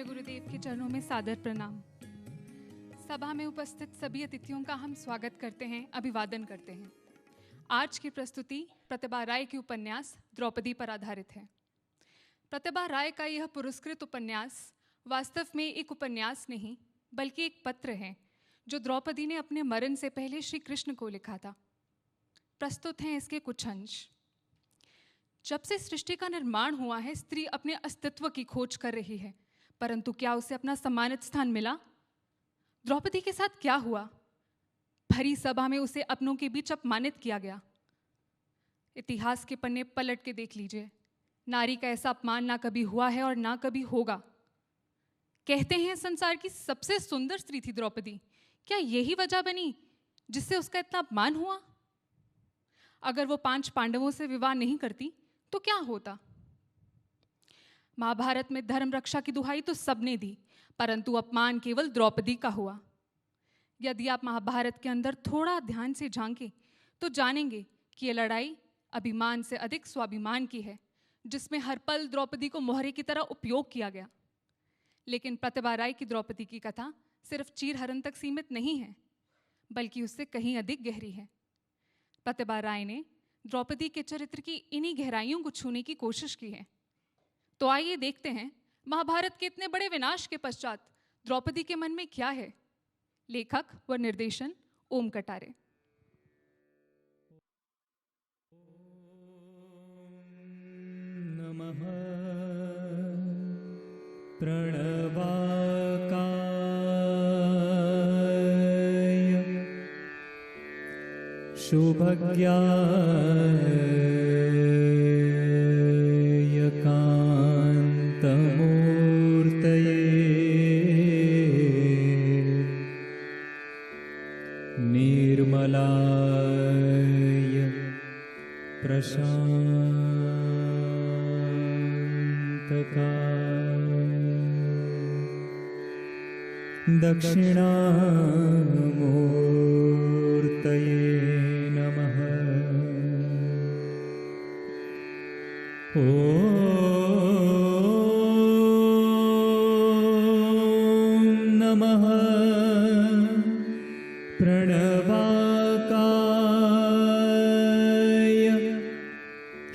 पूज्य गुरुदेव के चरणों में सादर प्रणाम। सभा में उपस्थित सभी अतिथियों का हम स्वागत करते हैं, अभिवादन करते हैं। आज की प्रस्तुति प्रतिभा राय की उपन्यास द्रौपदी पर आधारित है। प्रतिभा राय का यह पुरस्कृत उपन्यास वास्तव में एक उपन्यास नहीं बल्कि एक पत्र है जो द्रौपदी ने अपने मरण से पहले श्री कृष्ण को लिखा था। प्रस्तुत हैं इसके कुछ अंश। जब से सृष्टि का निर्माण हुआ है, स्त्री अपने अस्तित्व की खोज कर रही है, परंतु क्या उसे अपना सम्मानित स्थान मिला? द्रौपदी के साथ क्या हुआ? भरी सभा में उसे अपनों के बीच अपमानित किया गया। इतिहास के पन्ने पलट के देख लीजिए, नारी का ऐसा अपमान ना कभी हुआ है और ना कभी होगा। कहते हैं संसार की सबसे सुंदर स्त्री थी द्रौपदी। क्या यही वजह बनी जिससे उसका इतना अपमान हुआ? अगर वो 5 पांडवों से विवाह नहीं करती तो क्या होता? महाभारत में धर्म रक्षा की दुहाई तो सबने दी, परंतु अपमान केवल द्रौपदी का हुआ। यदि आप महाभारत के अंदर थोड़ा ध्यान से झांकें तो जानेंगे कि यह लड़ाई अभिमान से अधिक स्वाभिमान की है, जिसमें हर पल द्रौपदी को मोहरे की तरह उपयोग किया गया। लेकिन प्रतिभा राय की द्रौपदी की कथा सिर्फ चीरहरण तक सीमित नहीं है, बल्कि उससे कहीं अधिक गहरी है। प्रतिभा राय ने द्रौपदी के चरित्र की इन्हीं गहराइयों को छूने की कोशिश की है। तो आइए देखते हैं महाभारत के इतने बड़े विनाश के पश्चात द्रौपदी के मन में क्या है। लेखक व निर्देशन ओम कटारे। नमः प्रणवाकाय शुभज्ञाय कान्तमूर्तये निर्मलाय प्रशान्तकाय दक्षिणामूर्तये नमः। ॐ नमः प्रणवाकाय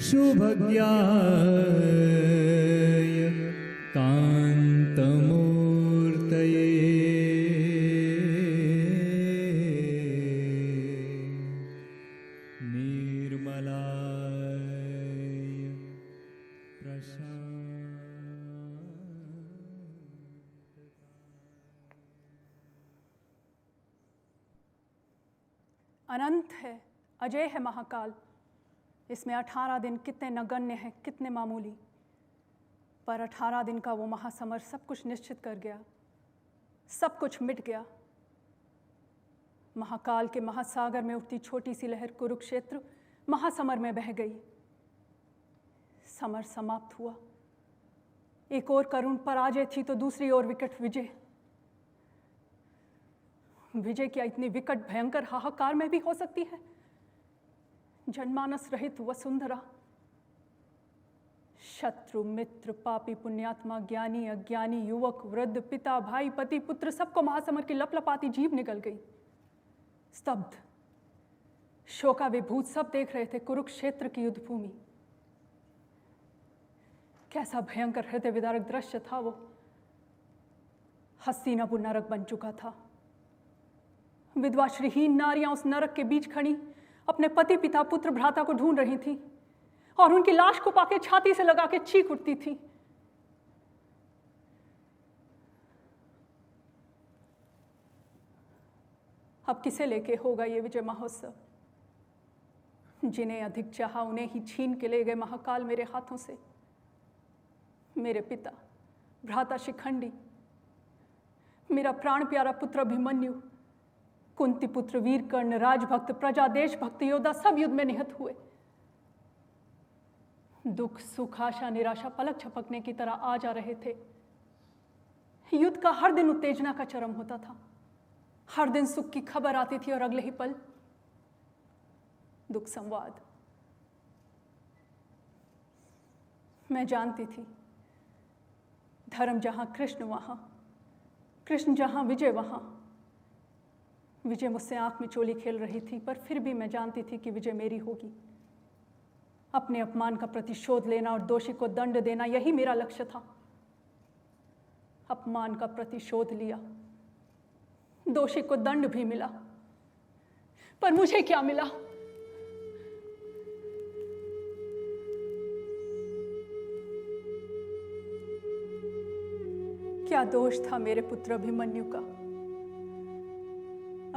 शुभज्ञाय कान्तमूर्तये निर्मलाय अनंत है, अजय है महाकाल। इसमें 18 दिन कितने नगण्य हैं, कितने मामूली, पर 18 दिन का वो महासमर सब कुछ निश्चित कर गया, सब कुछ मिट गया। महाकाल के महासागर में उठती छोटी सी लहर कुरुक्षेत्र महासमर में बह गई। समर समाप्त हुआ। एक ओर करुण पराजय थी तो दूसरी ओर विकट विजय। विजय क्या इतनी विकट भयंकर हाहाकार में भी हो सकती है? जनमानस रहित वसुंधरा, शत्रु मित्र पापी पुण्यात्मा ज्ञानी अज्ञानी युवक वृद्ध पिता भाई पति पुत्र सबको महासमर की लपलपाती जीभ निकल गई। स्तब्ध शोकाविभूत सब देख रहे थे कुरुक्षेत्र की युद्ध भूमि। कैसा भयंकर हृदय विदारक दृश्य था वो। हस्तिनापुर नरक बन चुका था। विधवा श्रीहीन नारियां उस नरक के बीच खड़ी अपने पति पिता पुत्र भ्राता को ढूंढ रही थी और उनकी लाश को पाके छाती से लगा के चीख उठती थी। अब किसे लेके होगा ये विजय महोत्सव? जिन्हें अधिक चाहा उन्हें ही छीन के ले गए महाकाल मेरे हाथों से। मेरे पिता भ्राता शिखंडी, मेरा प्राण प्यारा पुत्र अभिमन्यु, कुंती पुत्र वीरकर्ण, राजभक्त प्रजा देशभक्त योद्धा सब युद्ध में निहत हुए। दुख सुख आशा निराशा पलक झपकने की तरह आ जा रहे थे। युद्ध का हर दिन उत्तेजना का चरम होता था। हर दिन सुख की खबर आती थी और अगले ही पल दुख संवाद। मैं जानती थी धर्म जहाँ कृष्ण वहाँ, कृष्ण जहाँ विजय वहाँ। विजय मुझसे आंख में चोली खेल रही थी, पर फिर भी मैं जानती थी कि विजय मेरी होगी। अपने अपमान का प्रतिशोध लेना और दोषी को दंड देना, यही मेरा लक्ष्य था। अपमान का प्रतिशोध लिया, दोषी को दंड भी मिला, पर मुझे क्या मिला? क्या दोष था मेरे पुत्र अभिमन्यु का?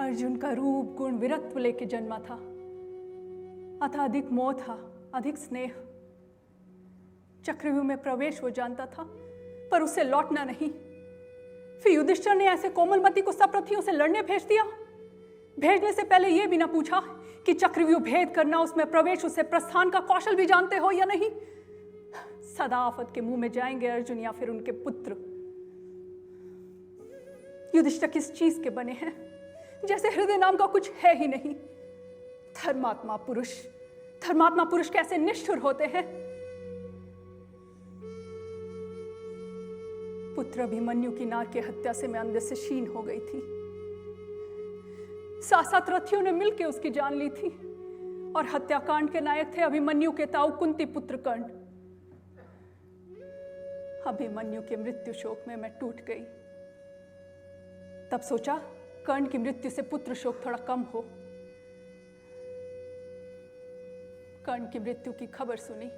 अर्जुन का रूप गुण वीरत्व लेके जन्मा था, अतः अधिक मोह था, अधिक स्नेह। चक्रव्यूह में प्रवेश वो जानता था, पर उसे लौटना नहीं। फिर युधिष्ठिर ने ऐसे कोमलमती को सप्रथियों से लड़ने भेज दिया। भेजने से पहले यह भी ना पूछा कि चक्रव्यूह भेद करना, उसमें प्रवेश, उससे प्रस्थान का कौशल भी जानते हो या नहीं। सदा आफत के मुंह में जाएंगे अर्जुन या फिर उनके पुत्र। युधिष्ठिर किस चीज के बने हैं? जैसे हृदय नाम का कुछ है ही नहीं। धर्मात्मा पुरुष कैसे निष्ठुर होते हैं। पुत्र अभिमन्यु की नार की हत्या से मैं अंदर से क्षीण हो गई थी। 7 रथियों ने मिलकर उसकी जान ली थी, और हत्याकांड के नायक थे अभिमन्यु के ताऊ कुंती पुत्र कर्ण। अभिमन्यु के मृत्यु शोक में मैं टूट गई। तब सोचा कर्ण की मृत्यु से पुत्र शोक थोड़ा कम हो। कर्ण की मृत्यु की खबर सुनी।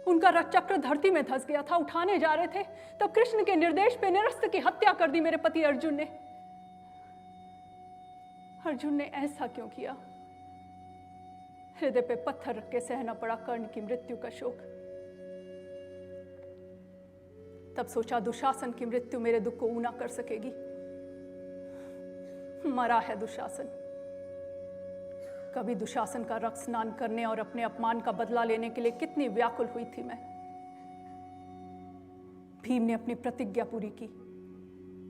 उनका रथ चक्र धरती में धंस गया था, उठाने जा रहे थे, तब कृष्ण के निर्देश पे निरस्त की हत्या कर दी मेरे पति अर्जुन ने। अर्जुन ने ऐसा क्यों किया? हृदय पे पत्थर रख के सहना पड़ा कर्ण की मृत्यु का शोक। तब सोचा दुशासन की मृत्यु मेरे दुख को ऊना कर सकेगी। मरा है दुशासन। कभी दुशासन का रक्त स्नान करने और अपने अपमान का बदला लेने के लिए कितनी व्याकुल हुई थी मैं। भीम ने अपनी प्रतिज्ञा पूरी की।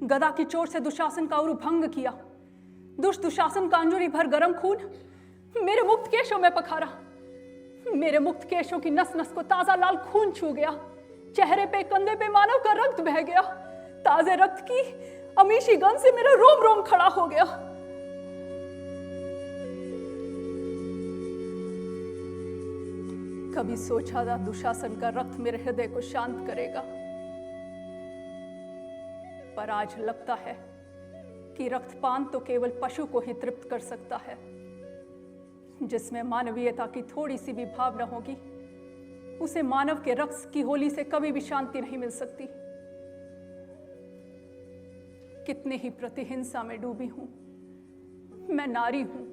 गदा की चोट से दुशासन का उरु भंग किया। दुष्ट दुशासन का अंजुरी भर गर्म खून मेरे मुक्त केशों में पखारा। मेरे मुक्त केशों की नस नस को ताजा लाल खून छू गया। चेहरे पे, कंधे पे मानव का रक्त बह गया। ताजे रक्त की अमीशी गंध से मेरा रोम रोम खड़ा हो गया। कभी सोचा था दुशासन का रक्त मेरे हृदय को शांत करेगा, पर आज लगता है कि रक्तपान तो केवल पशु को ही तृप्त कर सकता है। जिसमें मानवीयता की थोड़ी सी भी भाव न होगी, उसे मानव के रक्त की होली से कभी भी शांति नहीं मिल सकती। कितने ही प्रतिहिंसा में डूबी हूं। मैं नारी हूं,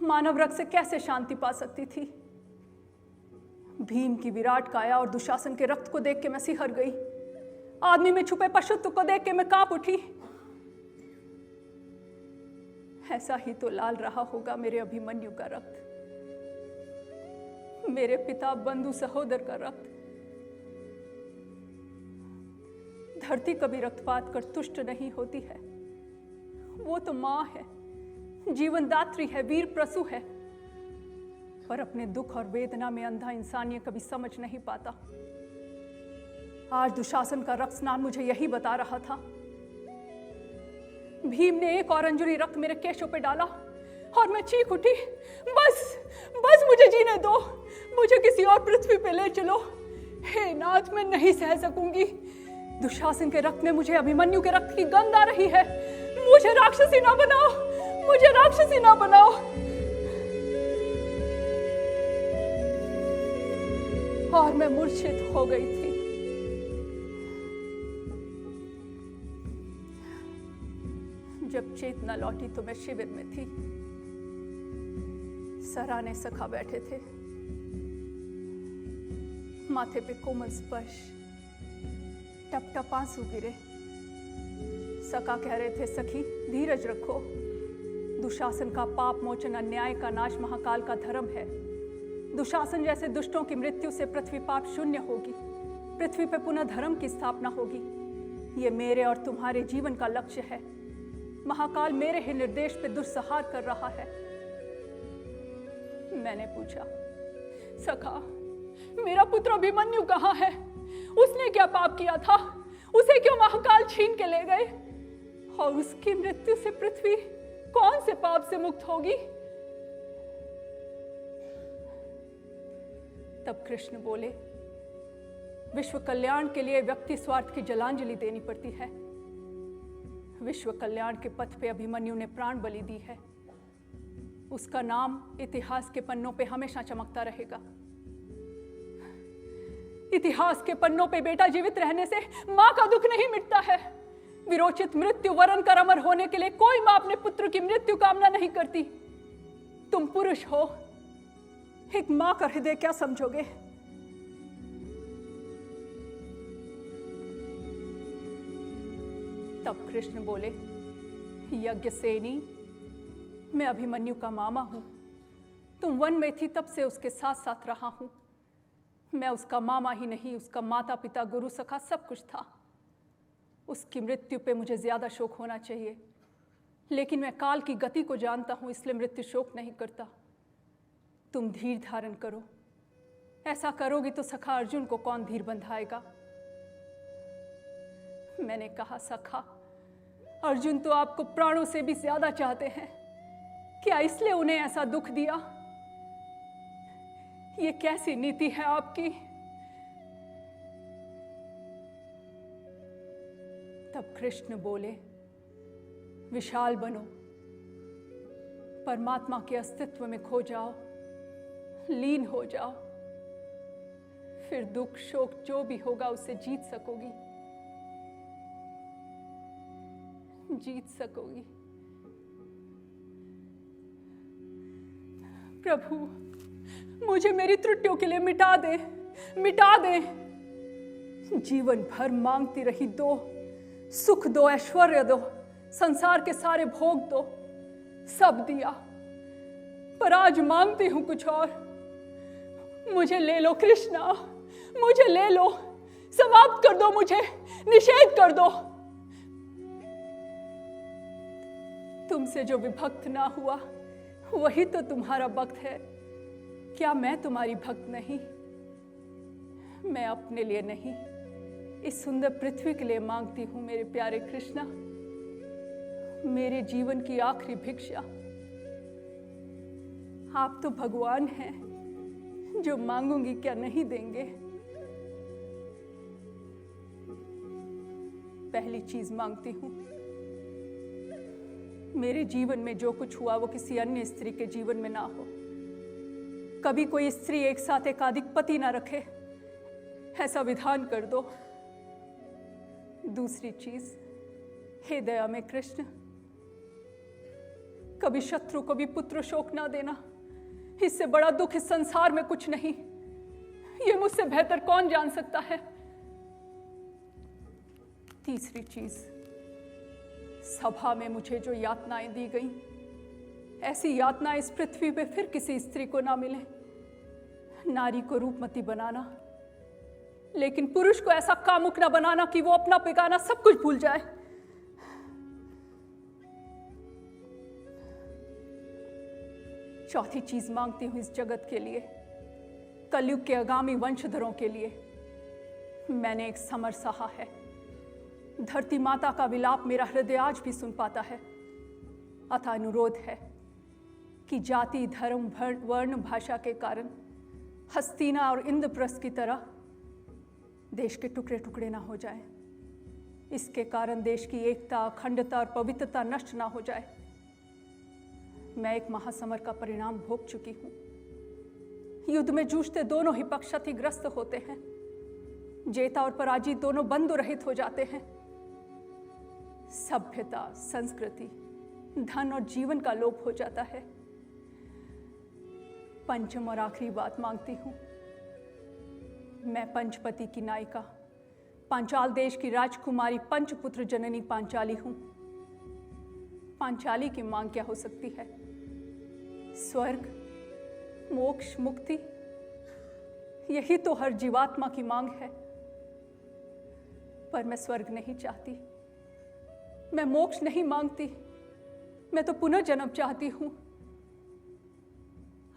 मानव रक्त से कैसे शांति पा सकती थी? भीम की विराट काया और दुशासन के रक्त को देख के मैं सिहर गई। आदमी में छुपे पशुत्व को देख के मैं कांप उठी। ऐसा ही तो लाल रहा होगा मेरे अभिमन्यु का रक्त, मेरे पिता बंधु सहोदर का रक्त। धरती कभी रक्तपात कर तुष्ट नहीं होती है। वो तो मां है, जीवनदात्री है, वीर प्रसू है, पर अपने दुख और वेदना में अंधा इंसान ये कभी समझ नहीं पाता। आज दुशासन का रक्त स्नान मुझे यही बता रहा था। भीम ने एक और अंजुरी रक्त मेरे केशों पे डाला और मैं चीख उठी, बस बस मुझे जीने दो, मुझे किसी और पृथ्वी पे ले चलो। हे नाथ, मैं नहीं सह सकूंगी। दुशासन के रक्त में मुझे अभिमन्यु के रक्त की गंध आ रही है। मुझे राक्षसी ना बनाओ, मुझे राक्षसी ना बनाओ। और मैं मूर्छित हो गई थी। जब चेतना लौटी तो मैं शिविर में थी। सराहने सखा बैठे थे, माथे पे कोमल स्पर्श, टप टप आंसू गिरे। सखा कह रहे थे, सखी धीरज रखो, दुशासन का पाप मोचन, अन्याय का नाश महाकाल का धर्म है। दुशासन जैसे दुष्टों की मृत्यु से पृथ्वी पाप शून्य होगी, पृथ्वी पे पुनः धर्म की स्थापना होगी। ये मेरे और तुम्हारे जीवन का लक्ष्य है। महाकाल मेरे ही निर्देश पे दुस्सहार कर रहा है। मैंने पूछा, सखा मेरा पुत्र अभिमन्यु कहाँ है? उसने क्या पाप किया था? उसे क्यों महाकाल छीन के ले गए? और उसकी मृत्यु से पृथ्वी कौन से पाप से मुक्त होगी? तब कृष्ण बोले, विश्व कल्याण के लिए व्यक्ति स्वार्थ की जलांजलि देनी पड़ती है। विश्व कल्याण के पथ पे अभिमन्यु ने प्राण बलि दी है। उसका नाम इतिहास के पन्नों पे हमेशा चमकता रहेगा। इतिहास के पन्नों पे बेटा जीवित रहने से मां का दुख नहीं मिटता है। विरोचित मृत्यु वरण कर अमर होने के लिए कोई मां अपने पुत्र की मृत्यु कामना नहीं करती। तुम पुरुष हो, एक मां का हृदय क्या समझोगे? तब कृष्ण बोले, यज्ञसेनी, मैं अभिमन्यु का मामा हूं। तुम वन में थी तब से उसके साथ साथ रहा हूं। मैं उसका मामा ही नहीं, उसका माता पिता गुरु सखा सब कुछ था। उसकी मृत्यु पे मुझे ज्यादा शोक होना चाहिए, लेकिन मैं काल की गति को जानता हूं, इसलिए मृत्यु शोक नहीं करता। तुम धीर धारण करो। ऐसा करोगी तो सखा अर्जुन को कौन धीर बंधाएगा? मैंने कहा, सखा अर्जुन तो आपको प्राणों से भी ज्यादा चाहते हैं, क्या इसलिए उन्हें ऐसा दुख दिया? ये कैसी नीति है आपकी? तब कृष्ण बोले, विशाल बनो, परमात्मा के अस्तित्व में खो जाओ, लीन हो जाओ, फिर दुख शोक जो भी होगा उससे जीत सकोगी, जीत सकोगी। प्रभु, मुझे मेरी त्रुटियों के लिए मिटा दे, मिटा दे। जीवन भर मांगती रही, दो सुख दो, ऐश्वर्य दो, संसार के सारे भोग दो, सब दिया, पर आज मांगती हूं कुछ और। मुझे ले लो कृष्णा, मुझे ले लो, समाप्त कर दो मुझे, निषेध कर दो। तुमसे जो विभक्त ना हुआ वही तो तुम्हारा भक्त है। क्या मैं तुम्हारी भक्त नहीं? मैं अपने लिए नहीं, इस सुंदर पृथ्वी के लिए मांगती हूं मेरे प्यारे कृष्णा, मेरे जीवन की आखिरी भिक्षा। आप तो भगवान हैं, जो मांगूंगी क्या नहीं देंगे। पहली चीज मांगती हूं, मेरे जीवन में जो कुछ हुआ वो किसी अन्य स्त्री के जीवन में ना हो। कभी कोई स्त्री एक साथ एकाधिक पति ना रखे, ऐसा विधान कर दो। दूसरी चीज, हे दया में कृष्ण, कभी शत्रु को भी पुत्र शोक ना देना। इससे बड़ा दुख इस संसार में कुछ नहीं, ये मुझसे बेहतर कौन जान सकता है। तीसरी चीज, सभा में मुझे जो यातनाएं दी गई, ऐसी यातनाएं इस पृथ्वी पे फिर किसी स्त्री को ना मिले। नारी को रूपमती बनाना, लेकिन पुरुष को ऐसा कामुक ना बनाना कि वो अपना पिकाना सब कुछ भूल जाए। चौथी चीज मांगती हूं इस जगत के लिए, कलयुग के आगामी वंशधरों के लिए। मैंने एक समर सहा है, धरती माता का विलाप मेरा हृदय आज भी सुन पाता है। अतः अनुरोध है कि जाति धर्म वर्ण भाषा के कारण हस्तिना और इंद्रप्रस्थ की तरह देश के टुकड़े टुकड़े ना हो जाएं। इसके कारण देश की एकता, अखंडता और पवित्रता नष्ट ना हो जाए। मैं एक महासमर का परिणाम भोग चुकी हूं। युद्ध में जूझते दोनों ही पक्ष क्षतिग्रस्त होते हैं, जेता और पराजित दोनों बंधु रहित हो जाते हैं। सभ्यता, संस्कृति, धन और जीवन का लोप हो जाता है। पंचम और आखिरी बात मांगती हूं, मैं पंचपति की नायिका, पांचाल देश की राजकुमारी, पंचपुत्र जननी पांचाली हूं। पांचाली की मांग क्या हो सकती है? स्वर्ग, मोक्ष, मुक्ति, यही तो हर जीवात्मा की मांग है। पर मैं स्वर्ग नहीं चाहती, मैं मोक्ष नहीं मांगती, मैं तो पुनर्जन्म चाहती हूं।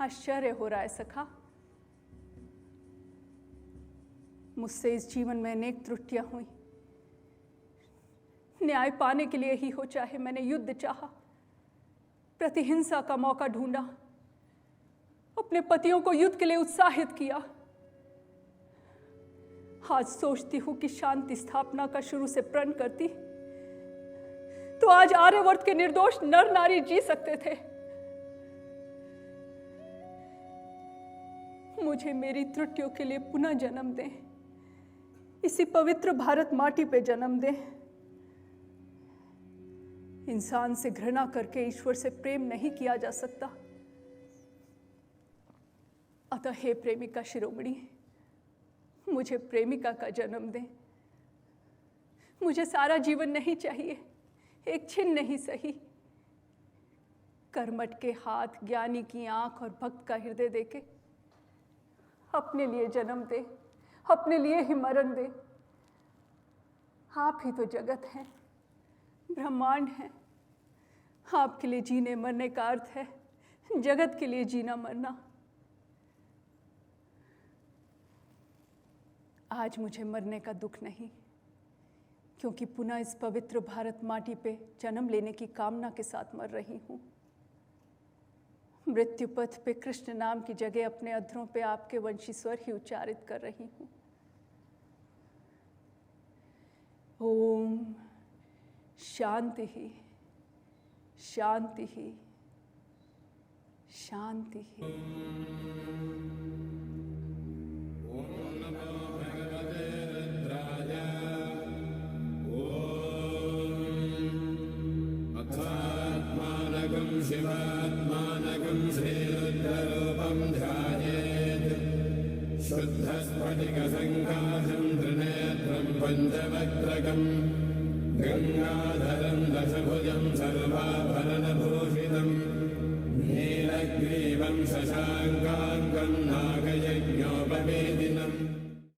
आश्चर्य हो रहा है सखा, मुझसे इस जीवन में अनेक त्रुटियां हुई। न्याय पाने के लिए ही हो चाहे मैंने युद्ध चाहा, प्रतिहिंसा का मौका ढूंढा, अपने पतियों को युद्ध के लिए उत्साहित किया। आज सोचती हूं कि शांति स्थापना का शुरू से प्रण करती तो आज आर्यवर्त के निर्दोष नर नारी जी सकते थे। मुझे मेरी त्रुटियों के लिए पुनः जन्म दें, इसी पवित्र भारत माटी पे जन्म दें। इंसान से घृणा करके ईश्वर से प्रेम नहीं किया जा सकता। अतः हे प्रेमिका शिरोमणि, मुझे प्रेमिका का जन्म दें। मुझे सारा जीवन नहीं चाहिए, एक छिन नहीं सही। कर्मठ के हाथ, ज्ञानी की आंख और भक्त का हृदय देके अपने लिए जन्म दे, अपने लिए ही मरण दे। आप ही तो जगत हैं, ब्रह्मांड है। आपके लिए जीने मरने का अर्थ है जगत के लिए जीना मरना। आज मुझे मरने का दुख नहीं, क्योंकि पुनः इस पवित्र भारत माटी पे जन्म लेने की कामना के साथ मर रही हूं। मृत्यु पथ पे कृष्ण नाम की जगह अपने अधरों पे आपके वंशी स्वर ही उच्चारित कर रही हूं। ओम शांति ही, शांति ही, शांति ही। शिवात्मानकं श्रीरुद्ररूपं ध्यायेत्। शुद्धस्फटिकसङ्काशं त्रिनेत्रं पञ्चवक्त्रकं गङ्गाधरं दशभुजं सर्वाभरणभूषितं नीलग्रीवं शशाङ्कं